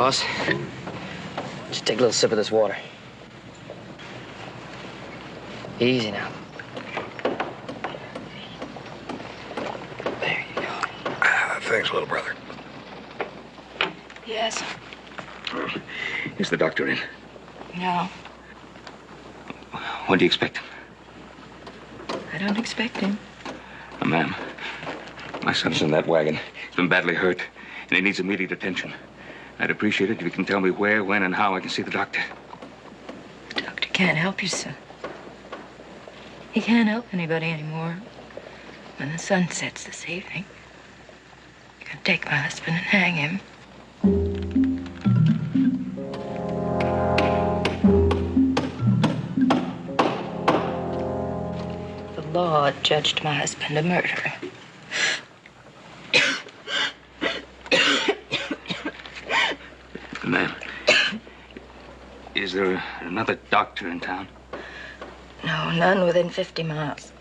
Boss, just take a little sip of this water. Easy now. There you go. Thanks, little brother. Yes. Is the doctor in? No. When do you expect him? I don't expect him. Ma'am, my son's in that wagon. He's been badly hurt, and he needs immediate attention. I'd appreciate it if you can tell me where, when, and how I can see the doctor. The doctor can't help you, son. He can't help anybody anymore. When the sun sets this evening, you can take my husband and hang him. The law judged my husband a murderer. Ma'am, is there another doctor in town? No, none within 50 miles.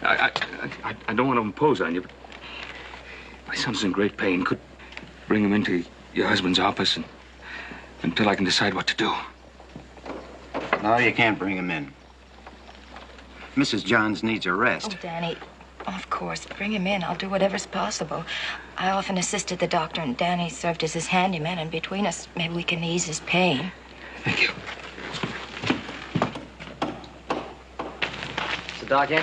I don't want to impose on you, but my son's in great pain. Could bring him into your husband's office until I can decide what to do. No, you can't bring him in. Mrs. Johns needs a rest. Oh, Danny, of course, bring him in. I'll do whatever's possible. I often assisted the doctor, and Danny served as his handyman, and between us, maybe we can ease his pain. Thank you. Is the doc in?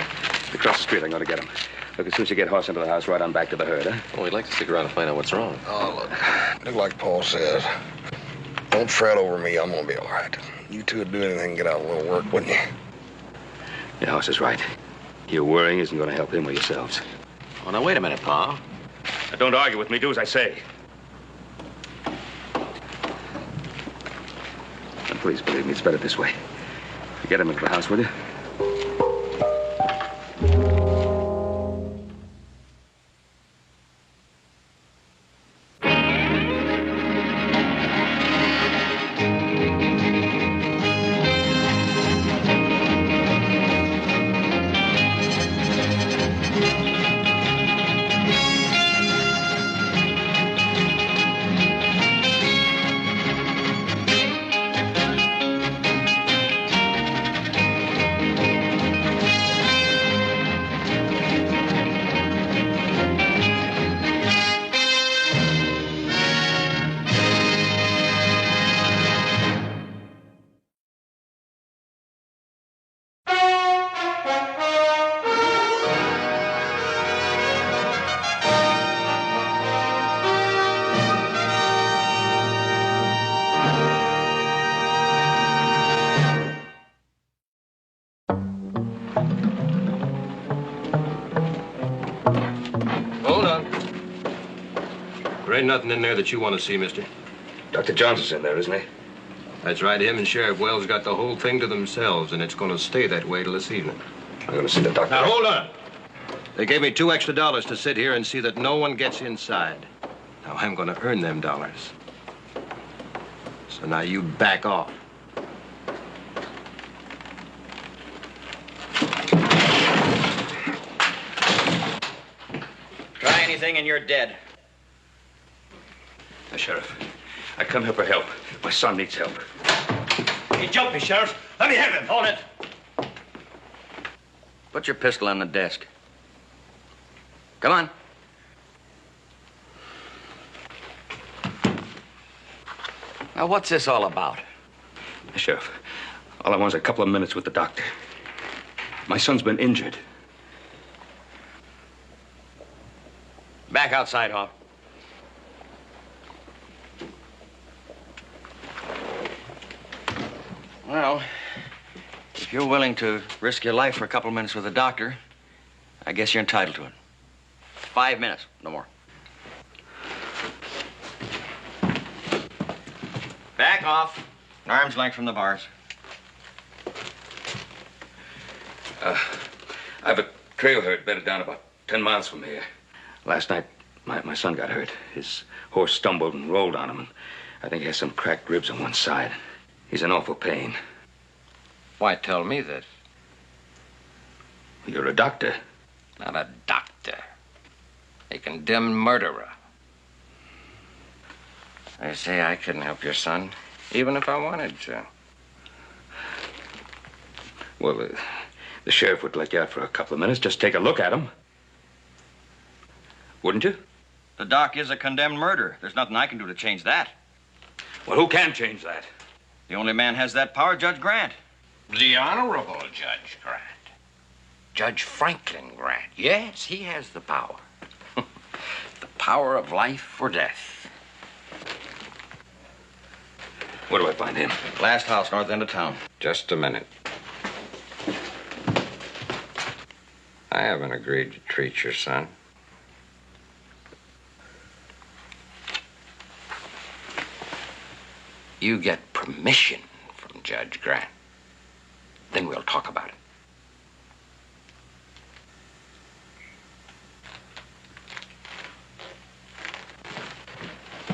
Across the street, I'm going to get him. Look, as soon as you get horse into the house, right on back to the herd, huh? Well, we'd like to stick around and find out what's wrong. Oh, look. Do like Paul says. Don't fret over me. I'm going to be all right. You two would do anything to get out a little work, wouldn't you? Your horse is right. Your worrying isn't going to help him or yourselves. Oh, now, wait a minute, Pa. Now, don't argue with me. Do as I say. And please believe me, it's better this way. You get him into the house, will you? There ain't nothing in there that you want to see, mister. Dr. Johnson's in there, isn't he? That's right. Him and Sheriff Wells got the whole thing to themselves, and it's going to stay that way till this evening. I'm going to see the doctor. Now, hold on. They gave me $2 extra to sit here and see that no one gets inside. Now, I'm going to earn them dollars. So now you back off. Try anything and you're dead. Now, Sheriff, I come here for help. My son needs help. He jumped me, Sheriff. Let me have him. Hold it. Put your pistol on the desk. Come on. Now, what's this all about? Sheriff, all I want is a couple of minutes with the doctor. My son's been injured. Back outside, Hawk. Well, if you're willing to risk your life for a couple of minutes with the doctor, I guess you're entitled to it. 5 minutes, no more. Back off. Arm's length from the bars. I have a trail herd bedded down about 10 miles from here. Last night, my son got hurt. His horse stumbled and rolled on him, and I think he has some cracked ribs on one side. He's in awful pain. Why tell me this? You're a doctor. Not a doctor. A condemned murderer. They say I couldn't help your son, even if I wanted to. Well, the sheriff would let you out for a couple of minutes. Just take a look at him. Wouldn't you? The doc is a condemned murderer. There's nothing I can do to change that. Well, who can change that? The only man has that power, Judge Grant. The Honorable Judge Grant. Judge Franklin Grant. Yes, he has the power. The power of life or death. Where do I find him? Last house, north end of town. Just a minute. I haven't agreed to treat your son. You get permission from Judge Grant. Then we'll talk about it.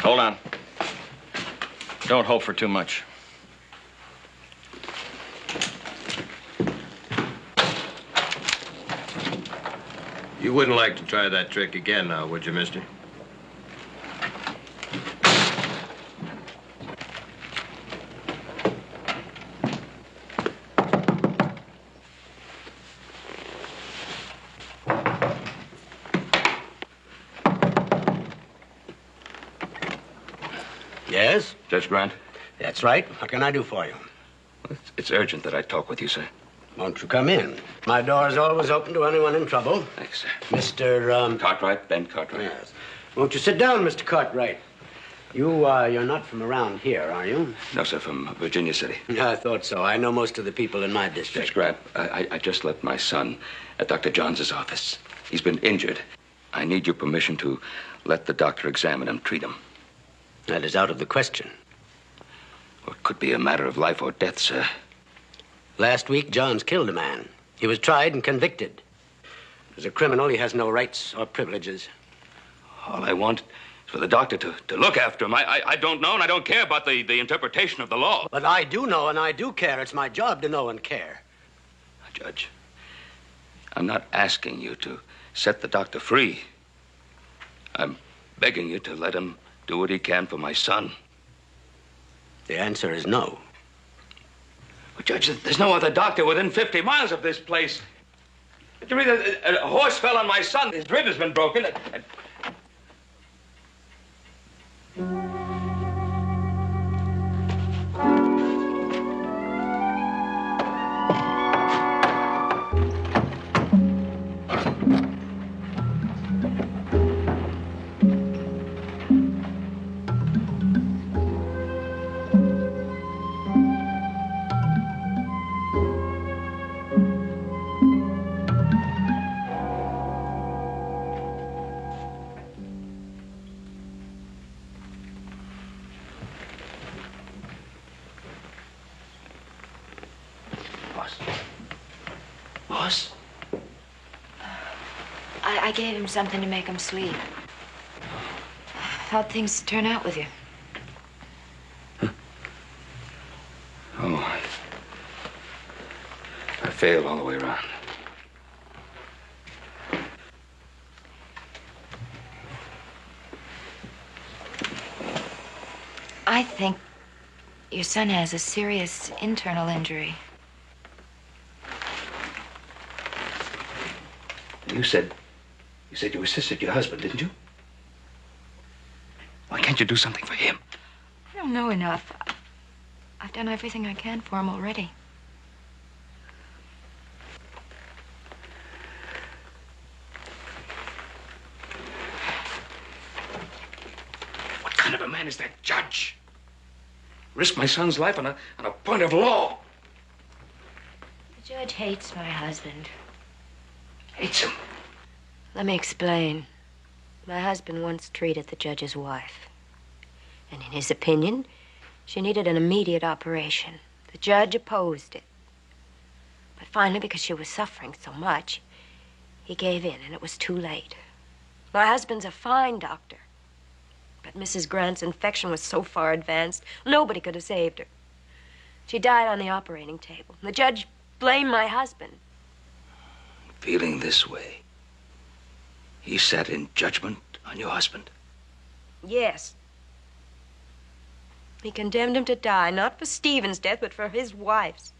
Hold on. Don't hope for too much. You wouldn't like to try that trick again now, would you, mister? Yes? Judge Grant? That's right. What can I do for you? It's urgent that I talk with you, sir. Won't you come in? My door is always open to anyone in trouble. Thanks, sir. Mr. Cartwright, Ben Cartwright. Yes. Won't you sit down, Mr. Cartwright? You're not from around here, are you? No, sir, from Virginia City. I thought so. I know most of the people in my district. Judge Grant, I just left my son at Dr. Johns' office. He's been injured. I need your permission to let the doctor examine him, treat him. That is out of the question. Well, it could be a matter of life or death, sir. Last week, Johns killed a man. He was tried and convicted. As a criminal, he has no rights or privileges. All I want is for the doctor to look after him. I don't know and I don't care about the interpretation of the law. But I do know and I do care. It's my job to know and care. Judge, I'm not asking you to set the doctor free. I'm begging you to let him do what he can for my son. The answer is no. Well, Judge, there's no other doctor within 50 miles of this place. Did you read a horse fell on my son? His rib has been broken. Boss? I gave him something to make him sleep. How'd things turn out with you? Huh? Oh, I failed all the way around. I think your son has a serious internal injury. You said you assisted your husband, didn't you? Why can't you do something for him? I don't know enough. I've done everything I can for him already. What kind of a man is that judge? Risk my son's life on a point of law. The judge hates my husband. Hates him. Let me explain. My husband once treated the judge's wife. And in his opinion, she needed an immediate operation. The judge opposed it. But finally, because she was suffering so much, he gave in, and it was too late. My husband's a fine doctor. But Mrs. Grant's infection was so far advanced, nobody could have saved her. She died on the operating table. The judge blamed my husband. Feeling this way, he sat in judgment on your husband? Yes. He condemned him to die, not for Stephen's death, but for his wife's.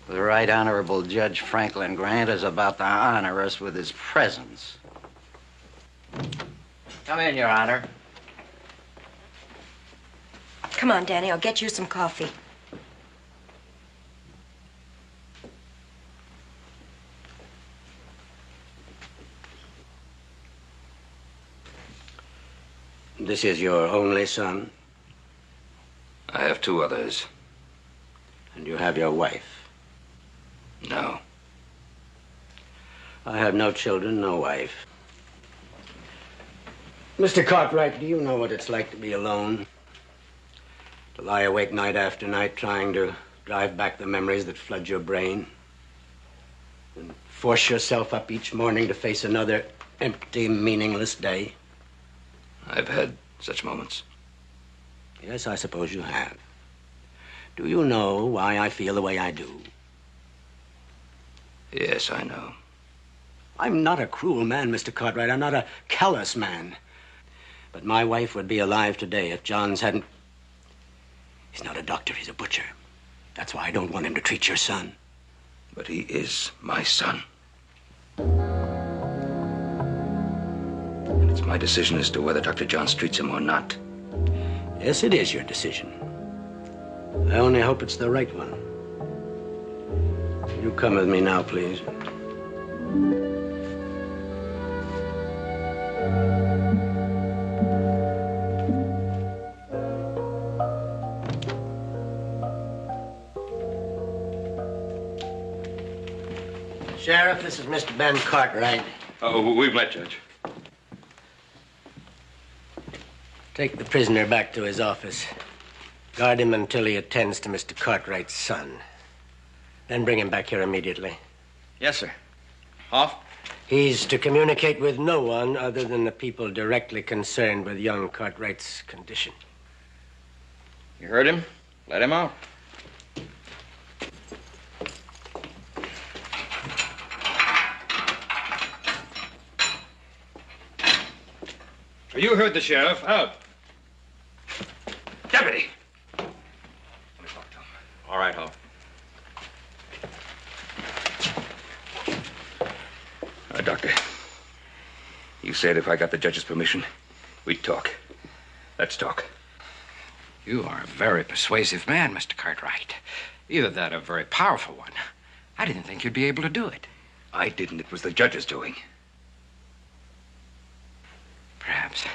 The Right Honorable Judge Franklin Grant is about to honor us with his presence. Come in, Your Honor. Come on, Danny, I'll get you some coffee. This is your only son? I have 2 others. And you have your wife? No. I have no children, no wife. Mr. Cartwright, do you know what it's like to be alone? To lie awake night after night trying to drive back the memories that flood your brain? And force yourself up each morning to face another empty, meaningless day? I've had such moments. Yes, I suppose you have. Do you know why I feel the way I do? Yes, I know. I'm not a cruel man, Mr. Cartwright. I'm not a callous man. But my wife would be alive today if Johns hadn't... He's not a doctor, he's a butcher. That's why I don't want him to treat your son. But he is my son. And it's my decision as to whether Dr. Johns treats him or not. Yes, it is your decision. I only hope it's the right one. You come with me now, please. Sheriff, this is Mr. Ben Cartwright. Oh, we've met, Judge. Take the prisoner back to his office. Guard him until he attends to Mr. Cartwright's son. Then bring him back here immediately. Yes, sir. Off? He's to communicate with no one other than the people directly concerned with young Cartwright's condition. You heard him? Let him out. You heard the sheriff. Out. Deputy! All right, Hoff. Doctor, you said if I got the judge's permission, we'd talk. Let's talk. You are a very persuasive man, Mr. Cartwright. Either that or a very powerful one. I didn't think you'd be able to do it. I didn't. It was the judge's doing. Perhaps.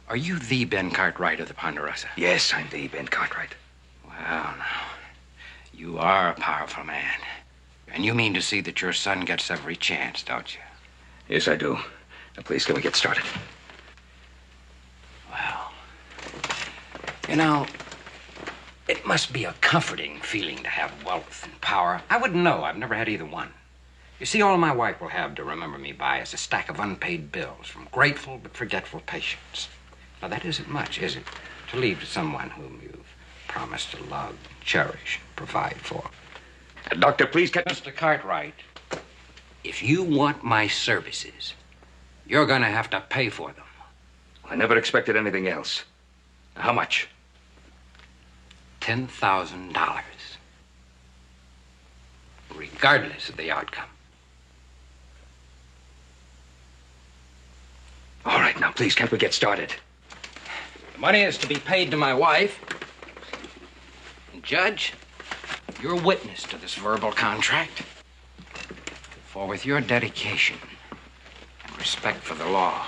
Are you the Ben Cartwright of the Ponderosa? Yes, I'm the Ben Cartwright. Well, now, you are a powerful man. And you mean to see that your son gets every chance, don't you? Yes, I do. Now, please, can we get started? Well, you know, it must be a comforting feeling to have wealth and power. I wouldn't know. I've never had either one. You see, all my wife will have to remember me by is a stack of unpaid bills from grateful but forgetful patients. Now, that isn't much, is it? To leave to someone whom you've promised to love, cherish, provide for. Doctor, please get... Mr. Cartwright, if you want my services, you're going to have to pay for them. I never expected anything else. How much? $10,000. Regardless of the outcome. All right, now, please, can't we get started? The money is to be paid to my wife. And Judge, you're witness to this verbal contract. For with your dedication and respect for the law,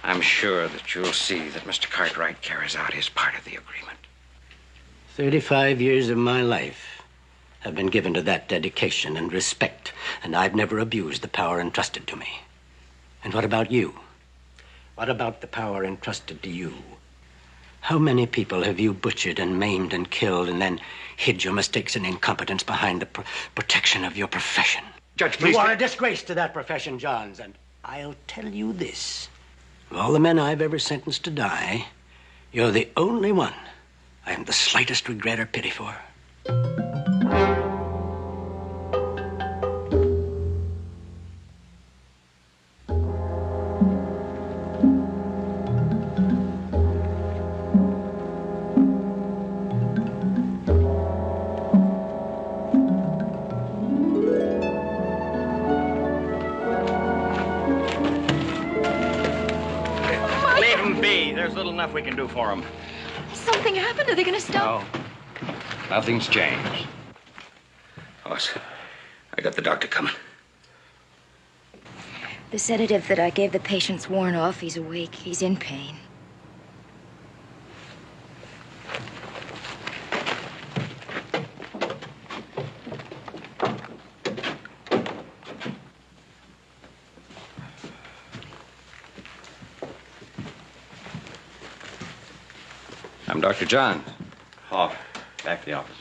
I'm sure that you'll see that Mr. Cartwright carries out his part of the agreement. 35 years of my life have been given to that dedication and respect, and I've never abused the power entrusted to me. And what about you? What about the power entrusted to you? How many people have you butchered and maimed and killed and then hid your mistakes and incompetence behind the protection of your profession? Judge, please... You are a disgrace to that profession, Johns, and I'll tell you this. Of all the men I've ever sentenced to die, you're the only one I haven't the slightest regret or pity for. enough we can do for him. Something happened. Are they going to stop? No. Nothing's changed. Boss, I got the doctor coming. The sedative that I gave the patient's worn off. He's awake. He's in pain. I'm Dr. Johns. Oh, back to the office.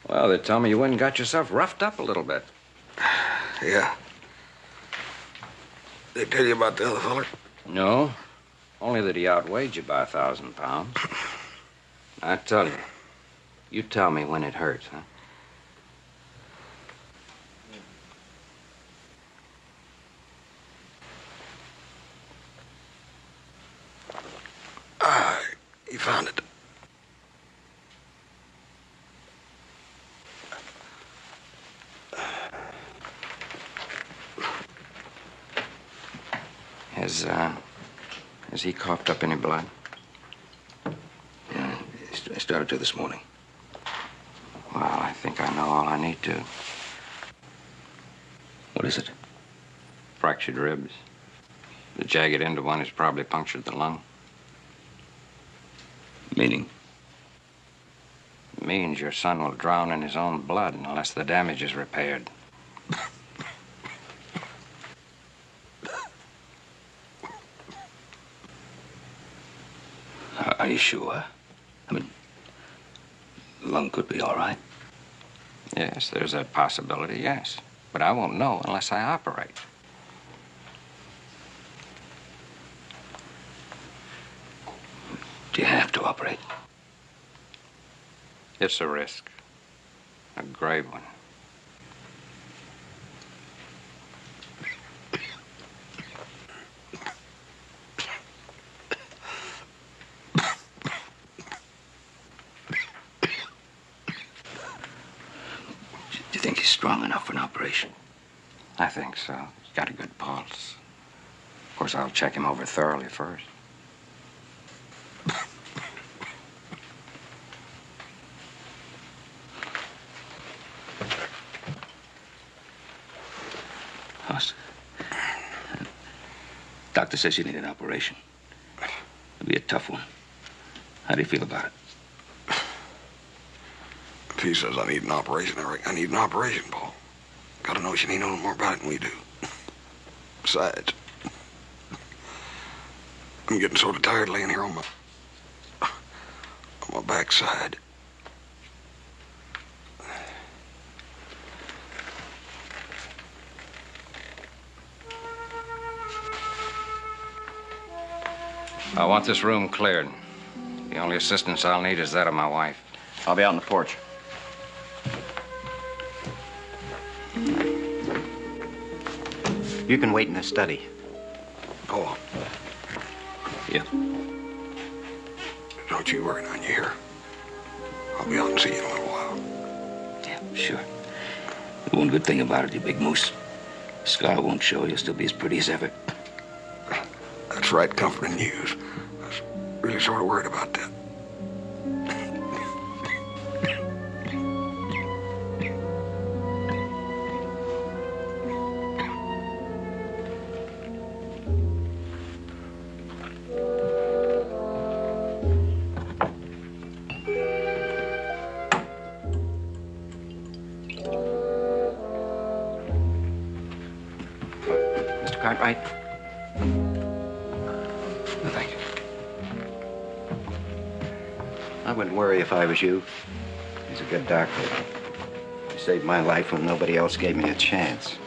Well, they tell me you went and got yourself roughed up a little bit. Yeah. They tell you about the other feller? No, only that he outweighed you by 1,000 pounds. I tell you, you tell me when it hurts, huh? You found it. Has he coughed up any blood? Yeah, I started to this morning. Well, I think I know all I need to. What is it? Fractured ribs. The jagged end of one has probably punctured the lung. Meaning? Means your son will drown in his own blood unless the damage is repaired. Are you sure? I mean, the lung could be all right. Yes, there's that possibility, yes. But I won't know unless I operate. Do you have to operate? It's a risk. A grave one. Do you think he's strong enough for an operation? I think so. He's got a good pulse. Of course, I'll check him over thoroughly first. Hoss, doctor says you need an operation. It'll be a tough one. How do you feel about it? If he says I need an operation, I reckon I need an operation, Paul. Got a notion he knows more about it than we do. Besides, I'm getting sort of tired laying here on my backside. I want this room cleared. The only assistance I'll need is that of my wife. I'll be out on the porch. You can wait in the study. Paul. Yeah. Don't you worry none, you hear? I'll be out and see you in a little while. Yeah, sure. The one good thing about it, you big moose, the scar won't show. You'll still be as pretty as ever. That's right, comforting news. I was really sort of worried about that. Mr. Cartwright? No, thank you. I wouldn't worry if I was you. He's a good doctor. He saved my life when nobody else gave me a chance.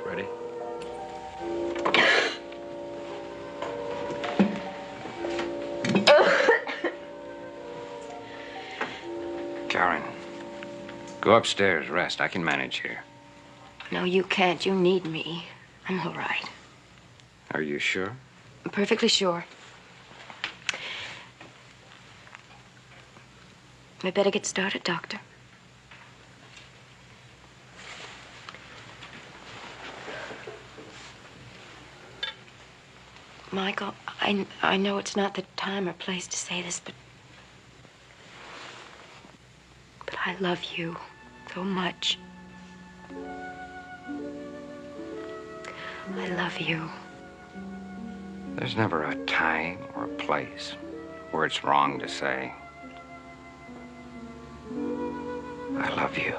Ready? Karen, go upstairs, rest. I can manage here. No, you can't. You need me. I'm all right. Are you sure? I'm perfectly sure. We better get started, Doctor. Michael, I know it's not the time or place to say this, but I love you so much. I love you. There's never a time or a place where it's wrong to say, I love you.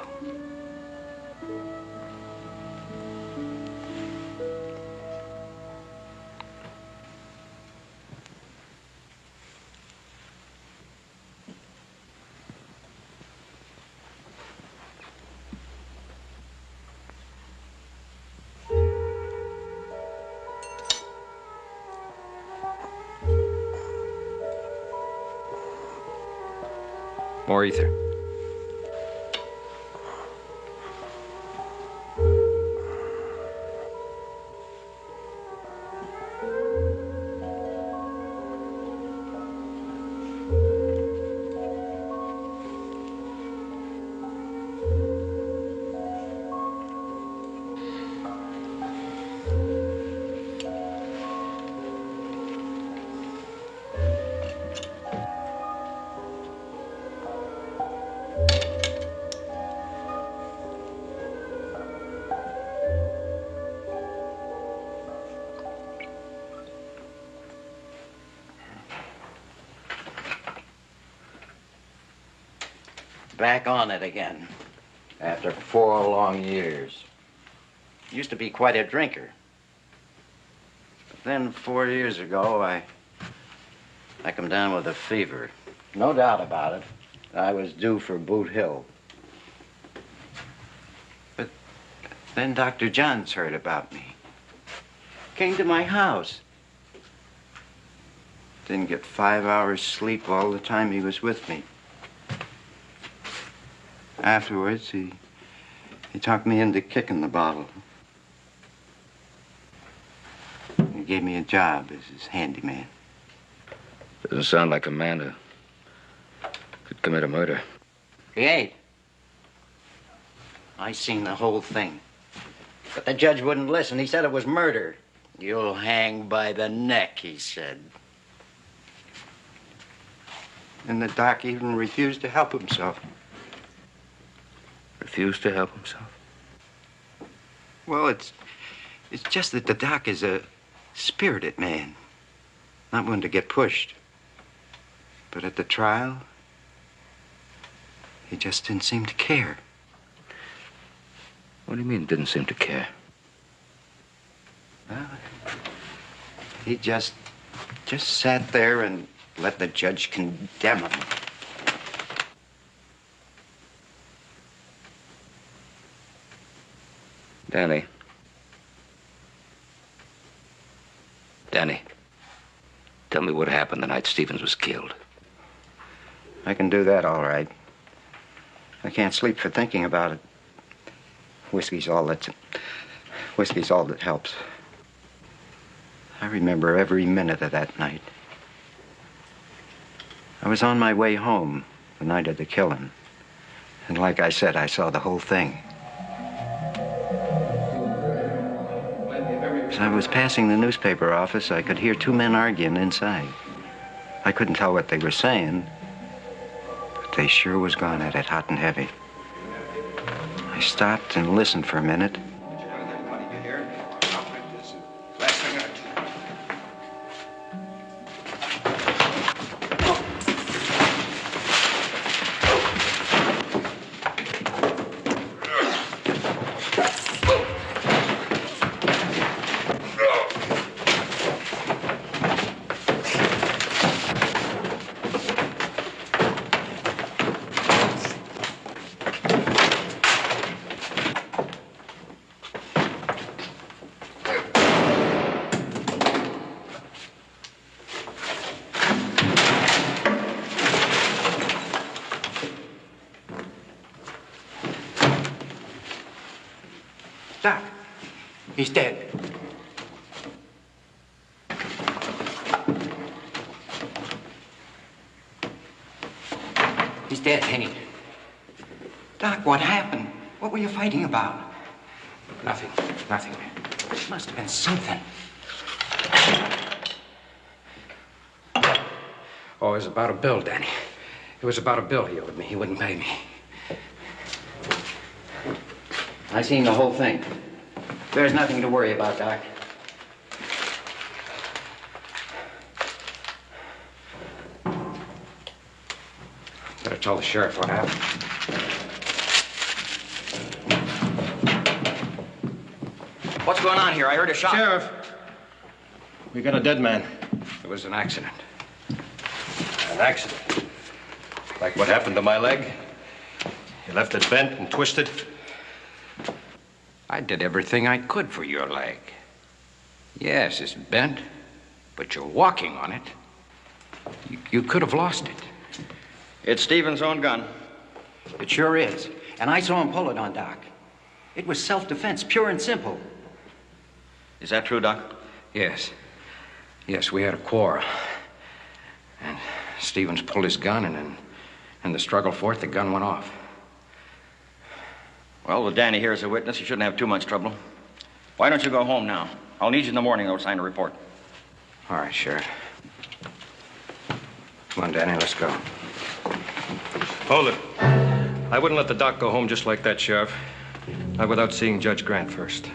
More ether. Back on it again, after 4 long years. Used to be quite a drinker. But then 4 years ago, I come down with a fever. No doubt about it. I was due for Boot Hill. But then Dr. Johns heard about me. Came to my house. Didn't get 5 hours sleep all the time he was with me. Afterwards, he talked me into kicking the bottle. He gave me a job as his handyman. Doesn't sound like a man who could commit a murder. He ain't. I seen the whole thing. But the judge wouldn't listen. He said it was murder. You'll hang by the neck, he said. And the doc even refused to help himself. Refused to help himself? Well, it's just that the doc is a spirited man. Not one to get pushed. But at the trial, he just didn't seem to care. What do you mean, didn't seem to care? Well, he just sat there and let the judge condemn him. Danny. Danny, tell me what happened the night Stevens was killed. I can do that all right. I can't sleep for thinking about it. Whiskey's all that helps. I remember every minute of that night. I was on my way home the night of the killing. And like I said, I saw the whole thing. As I was passing the newspaper office, I could hear 2 men arguing inside. I couldn't tell what they were saying, but they sure was going at it hot and heavy. I stopped and listened for a minute. Doc, he's dead. He's dead, ain't he? Doc, what happened? What were you fighting about? Nothing. Nothing. It must have been something. Oh, it was about a bill, Danny. It was about a bill he owed me. He wouldn't pay me. I seen the whole thing. There's nothing to worry about, Doc. Better tell the sheriff what happened. What's going on here? I heard a shot. Sheriff, we got a dead man. It was an accident. An accident? Like what happened to my leg? You left it bent and twisted? I did everything I could for your leg. Yes, it's bent, but you're walking on it. You could have lost it. It's Stevens' own gun. It sure is. And I saw him pull it on Doc. It was self-defense, pure and simple. Is that true, Doc? Yes. Yes, we had a quarrel. And Stevens pulled his gun, and in the struggle for it, the gun went off. Well, with Danny here as a witness, you shouldn't have too much trouble. Why don't you go home now? I'll need you in the morning, though, to sign a report. All right, Sheriff. Come on, Danny, let's go. Hold it. I wouldn't let the doc go home just like that, Sheriff. Not without seeing Judge Grant first.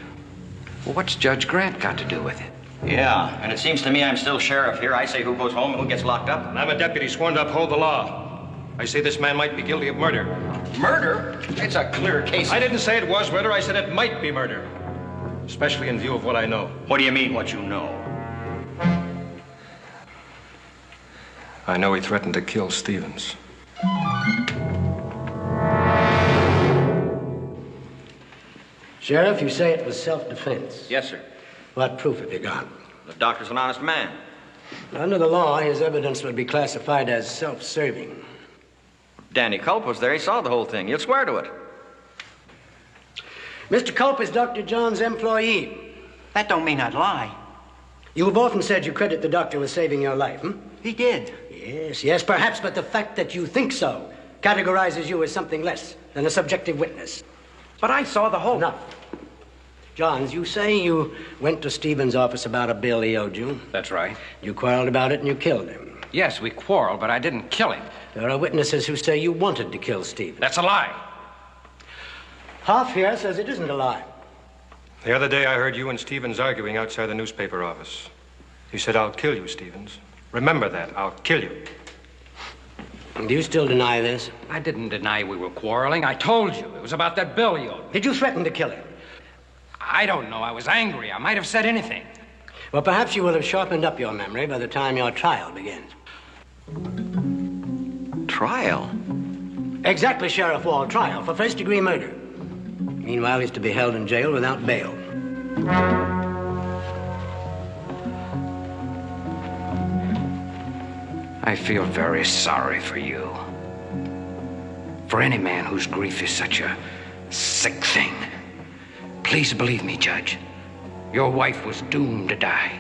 Well, what's Judge Grant got to do with it? Yeah, and it seems to me I'm still sheriff here. I say who goes home and who gets locked up. And I'm a deputy sworn to uphold the law. I say this man might be guilty of murder. Murder? It's a clear case. I didn't say it was murder. I said it might be murder. Especially in view of what I know. What do you mean, what you know? I know he threatened to kill Stevens. Sheriff, you say it was self-defense. Yes, sir. What proof have you got? The doctor's an honest man. Under the law, his evidence would be classified as self-serving. Danny Culp was there. He saw the whole thing. You'll swear to it. Mr. Culp is Dr. John's employee. That don't mean I'd lie. You've often said you credit the doctor with saving your life, hmm? He did. Yes, perhaps, but the fact that you think so categorizes you as something less than a subjective witness. But I saw the whole... Enough. Johns, you say you went to Stevens' office about a bill he owed you. That's right. You quarreled about it and you killed him. Yes, we quarreled, but I didn't kill him. There are witnesses who say you wanted to kill Stevens. That's a lie. Hoff here says it isn't a lie. The other day I heard you and Stevens arguing outside the newspaper office. You said, I'll kill you, Stevens. Remember that. I'll kill you. Do you still deny this? I didn't deny we were quarreling. I told you. It was about that bill you owed me. Did you threaten to kill him? I don't know. I was angry. I might have said anything. Well, perhaps you will have sharpened up your memory by the time your trial begins. Trial? Exactly, Sheriff Wall. Trial for first-degree murder. Meanwhile, he's to be held in jail without bail. I feel very sorry for you. For any man whose grief is such a sick thing. Please believe me, Judge. Your wife was doomed to die.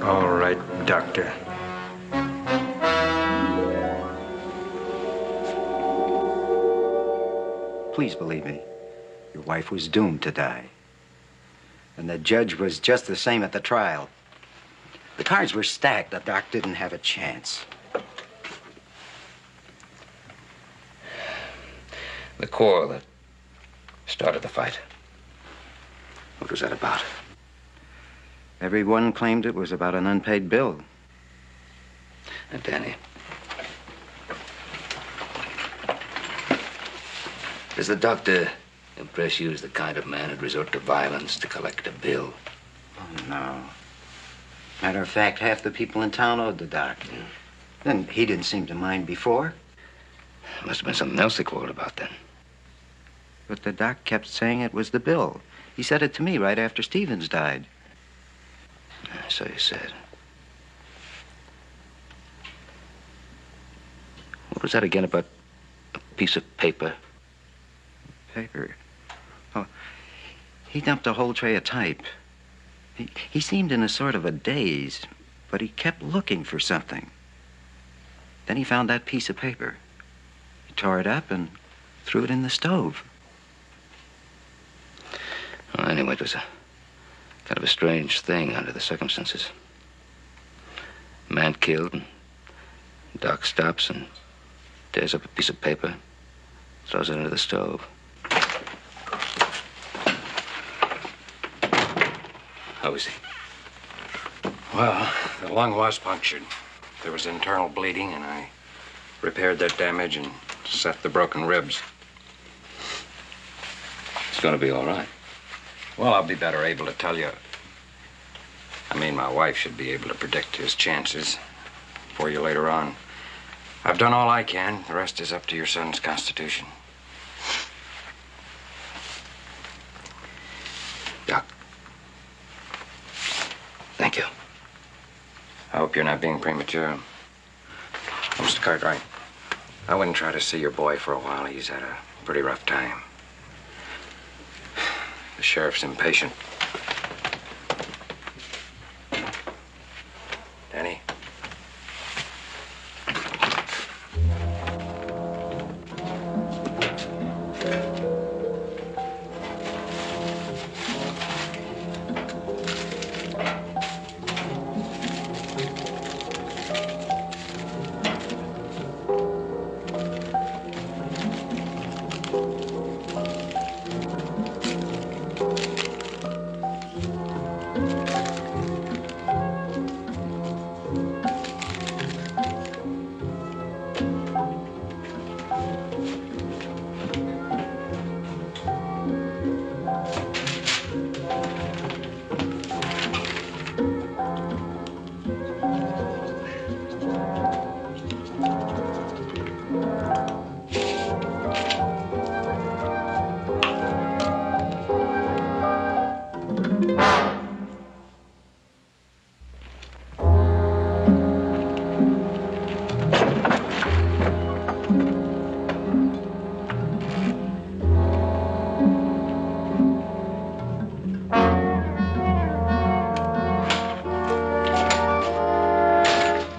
All right, Doctor. Please believe me. Your wife was doomed to die. And the judge was just the same at the trial. The cards were stacked. The doc didn't have a chance. The quarrel that started the fight. What was that about? Everyone claimed it was about an unpaid bill. Now, Danny. Does the doctor impress you as the kind of man who'd resort to violence to collect a bill? Oh, no. Matter of fact, half the people in town owed the doc. Yeah. Then he didn't seem to mind before. Must have been something else they quarreled about then. But the doc kept saying it was the bill. He said it to me right after Stevens died. So you said. What was that again about a piece of paper? Paper? Oh, he dumped a whole tray of type. He seemed in a sort of a daze, but he kept looking for something. Then he found that piece of paper. He tore it up and threw it in the stove. Well, anyway, it was a kind of a strange thing under the circumstances. Man killed, and Doc stops and tears up a piece of paper, throws it into the stove. How is he? Well, the lung was punctured. There was internal bleeding, and I repaired that damage and set the broken ribs. It's gonna be all right. Well, I'll be better able to tell you. I mean, my wife should be able to predict his chances for you later on. I've done all I can. The rest is up to your son's constitution. Doc. Thank you. I hope you're not being premature. Mr. Cartwright, I wouldn't try to see your boy for a while. He's had a pretty rough time. The sheriff's impatient. Danny?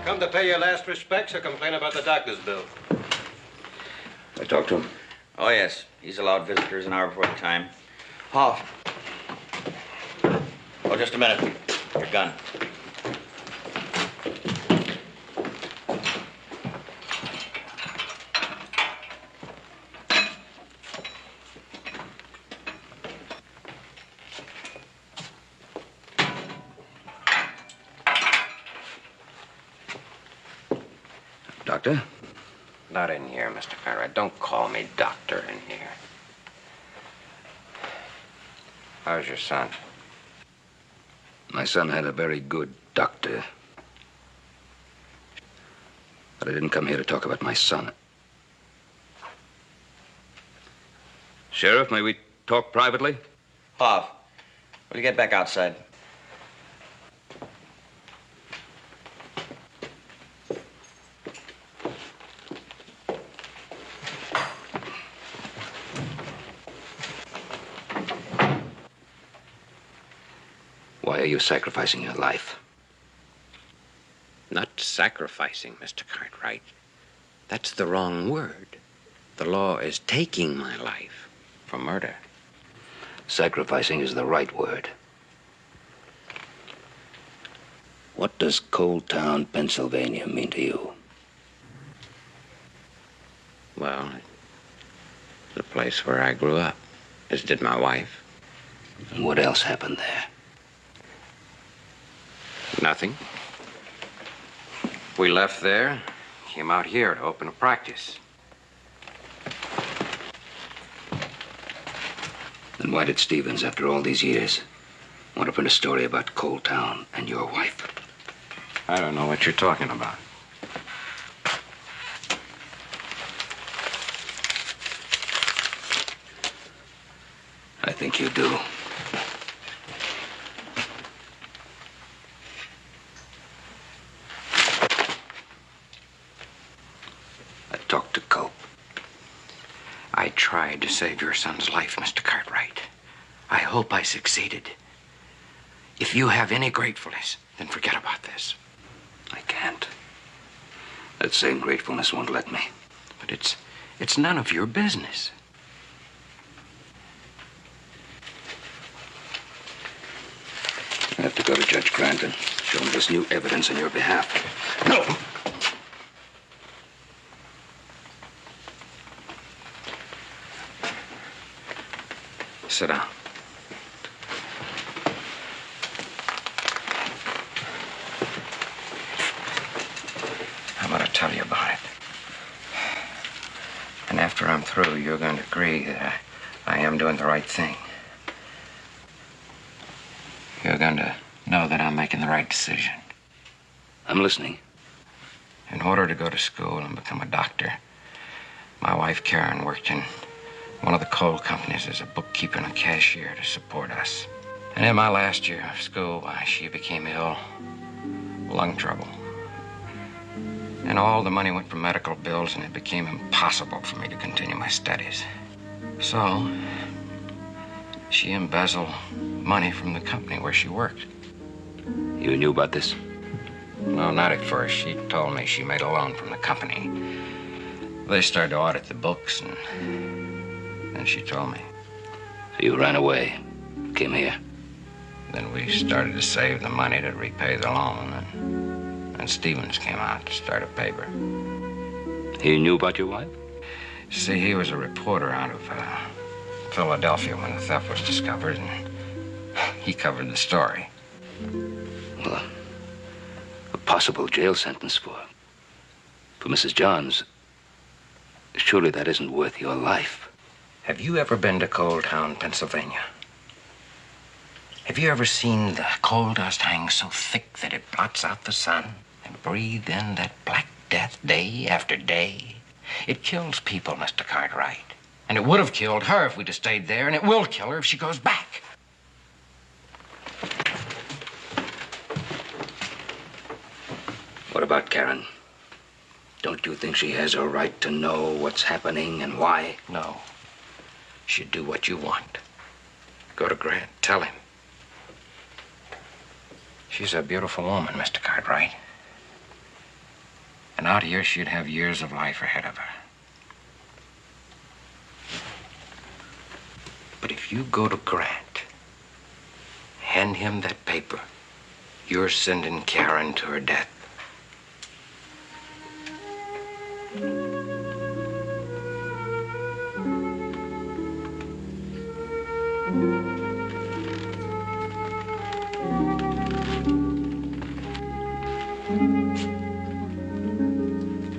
Come to pay your last respects or complain about the doctor's bill? I talked to him. Oh, yes. He's allowed visitors an hour before the time. Hoff. Oh, just a minute. Your gun. Doctor? Not in here, Mr. Cartwright. Don't call me doctor in here. How's your son? My son had a very good doctor. But I didn't come here to talk about my son. Sheriff, may we talk privately? Hoff, will you get back outside? Why are you sacrificing your life? Not sacrificing, Mr. Cartwright. That's the wrong word. The law is taking my life for murder. Sacrificing is the right word. What does Cold Town, Pennsylvania mean to you? Well, it's the place where I grew up, as did my wife. And what else happened there? Nothing. We left there, came out here to open a practice. Then why did Stevens, after all these years, want to print a story about Cold Town and your wife? I don't know what you're talking about. I think you do. I talked to Cope. I tried to save your son's life, Mr. Cartwright. I hope I succeeded. If you have any gratefulness, then forget about this. I can't. That same gratefulness won't let me. But it's none of your business. I have to go to Judge Grant and show him this new evidence on your behalf. No! Sit down. I'm going to tell you about it. And after I'm through, you're going to agree that I am doing the right thing. You're going to know that I'm making the right decision. I'm listening. In order to go to school and become a doctor, my wife Karen worked in one of the coal companies as a bookkeeper and a cashier to support us. And in my last year of school, she became ill, lung trouble. And all the money went for medical bills, and it became impossible for me to continue my studies. So, she embezzled money from the company where she worked. You knew about this? No, not at first. She told me she made a loan from the company. They started to audit the books, and she told me. So you ran away, came here? Then we started to save the money to repay the loan, and Stevens came out to start a paper. He knew about your wife? See, he was a reporter out of Philadelphia when the theft was discovered, and he covered the story. Well, a possible jail sentence for Mrs. Johns. Surely that isn't worth your life. Have you ever been to Coal Town, Pennsylvania? Have you ever seen the coal dust hang so thick that it blots out the sun and breathe in that black death day after day? It kills people, Mr. Cartwright. And it would have killed her if we'd have stayed there, and it will kill her if she goes back. What about Karen? Don't you think she has a right to know what's happening and why? No. She'd do what you want. Go to Grant. Tell him. She's a beautiful woman, Mr. Cartwright. And out here, she'd have years of life ahead of her. But if you go to Grant, hand him that paper, you're sending Karen to her death.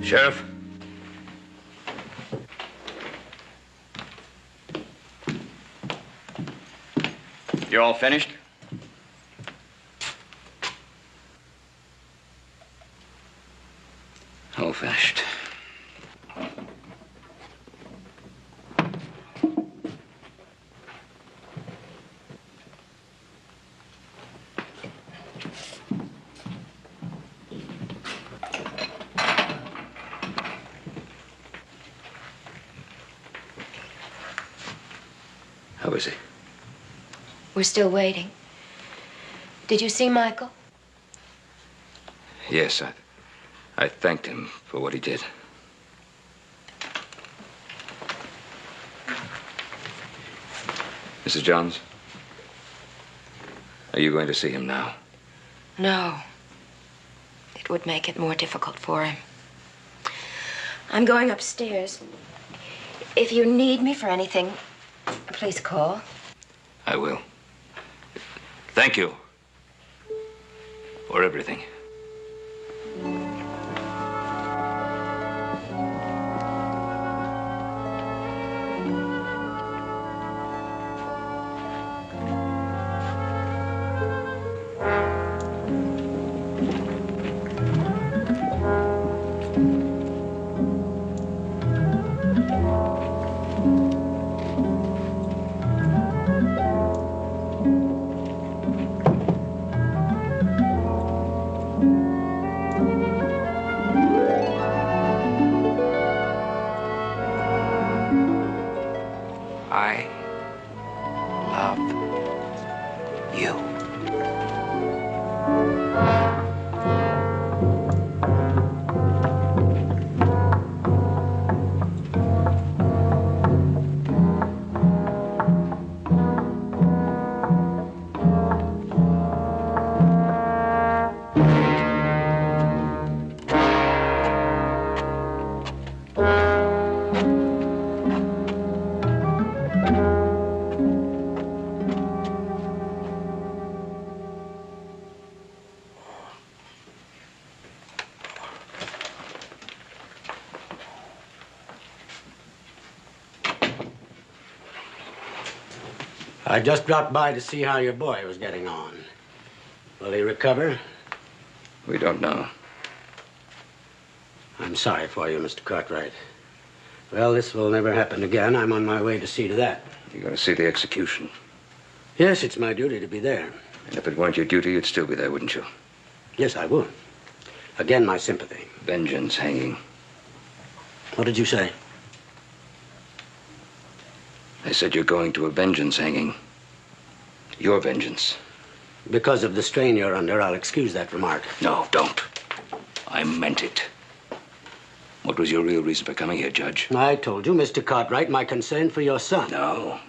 Sheriff? You're all finished? All finished. How is he? We're still waiting. Did you see Michael? Yes, I thanked him for what he did. Mrs. Johns, are you going to see him now? No. It would make it more difficult for him. I'm going upstairs. If you need me for anything, please call. I will. Thank you for everything. I love you. I just dropped by to see how your boy was getting on. Will he recover? We don't know. I'm sorry for you, Mr. Cartwright. Well, this will never happen again. I'm on my way to see to that. You're going to see the execution. Yes, it's my duty to be there. And if it weren't your duty, you'd still be there, wouldn't you? Yes, I would. Again, my sympathy. Vengeance hanging. What did you say? I said you're going to a vengeance hanging. Your vengeance. Because of the strain you're under, I'll excuse that remark. No, don't. I meant it. What was your real reason for coming here, Judge? I told you, Mr. Cartwright, my concern for your son. No.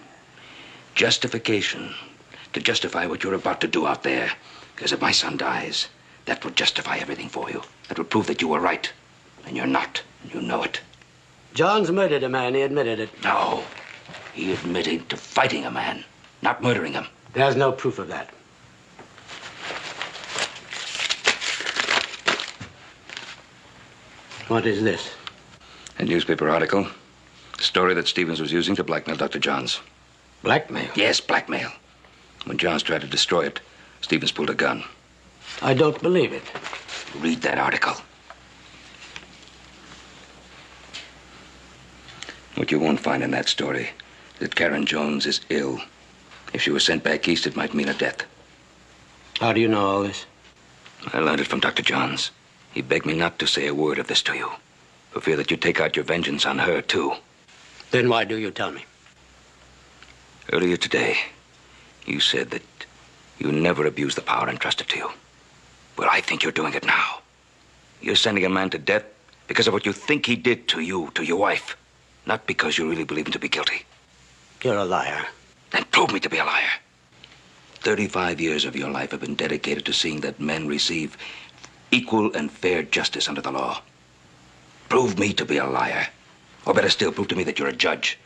Justification. To justify what you're about to do out there. Because if my son dies, that would justify everything for you. That would prove that you were right. And you're not. And you know it. John's murdered a man. He admitted it. No. He admitted to fighting a man, not murdering him. There's no proof of that. What is this? A newspaper article. A story that Stevens was using to blackmail Dr. Johns. Blackmail? Yes, blackmail. When Johns tried to destroy it, Stevens pulled a gun. I don't believe it. Read that article. What you won't find in that story is that Karen Jones is ill. If she was sent back east, it might mean a death. How do you know all this? I learned it from Dr. Johns. He begged me not to say a word of this to you, for fear that you'd take out your vengeance on her, too. Then why do you tell me? Earlier today, you said that you never abused the power entrusted to you. Well, I think you're doing it now. You're sending a man to death because of what you think he did to you, to your wife. Not because you really believe him to be guilty. You're a liar. Then prove me to be a liar. 35 years of your life have been dedicated to seeing that men receive equal and fair justice under the law. Prove me to be a liar. Or better still, prove to me that you're a judge.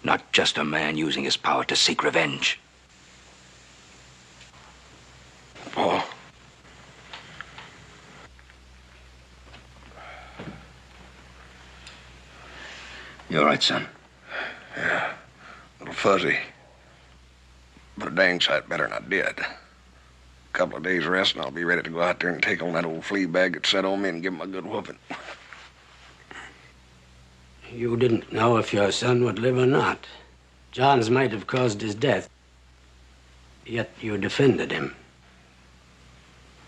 Not just a man using his power to seek revenge. Paul. You all right, son? Yeah. A little fuzzy. But a dang sight better than I did. A couple of days rest and I'll be ready to go out there and take on that old flea bag that set on me and give him a good whooping. You didn't know if your son would live or not. Johns might have caused his death. Yet you defended him.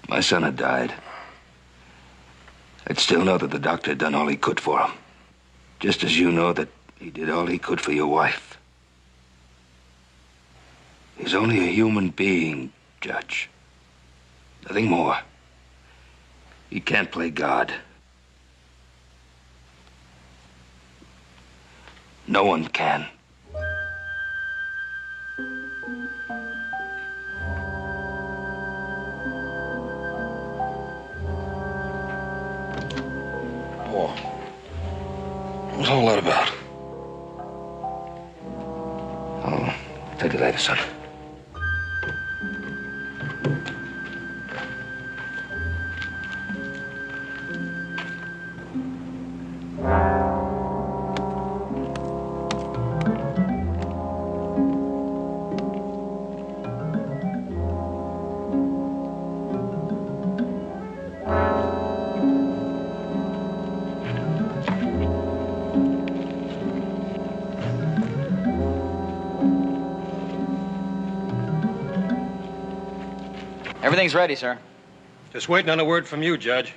My son had died. I'd still know that the doctor had done all he could for him. Just as you know that he did all he could for your wife. He's only a human being, Judge. Nothing more. He can't play God. No one can. Oh. What's all that about? I'll tell you later, son. Everything's ready, sir. Just waiting on a word from you, Judge.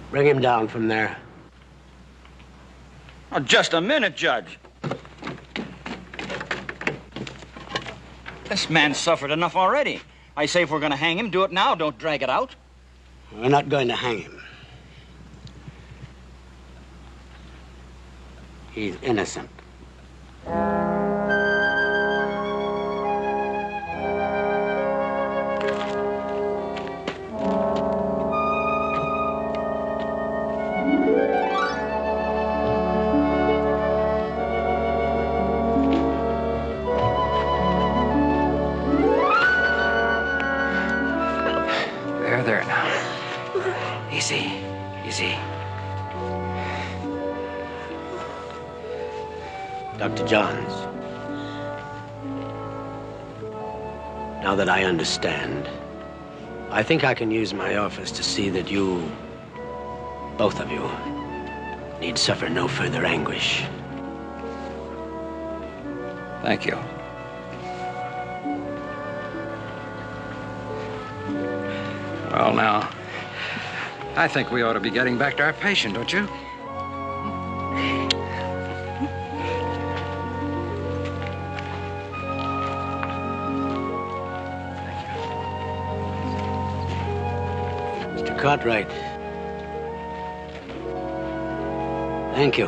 Bring him down from there. Oh, just a minute, Judge. This man's suffered enough already. I say if we're going to hang him, do it now. Don't drag it out. We're not going to hang him. He's innocent. there now. Easy, easy. Dr. Johns, now that I understand, I think I can use my office to see that you, both of you, need suffer no further anguish. Thank you. Well, now, I think we ought to be getting back to our patient, don't you? Mr. Cartwright. Thank you.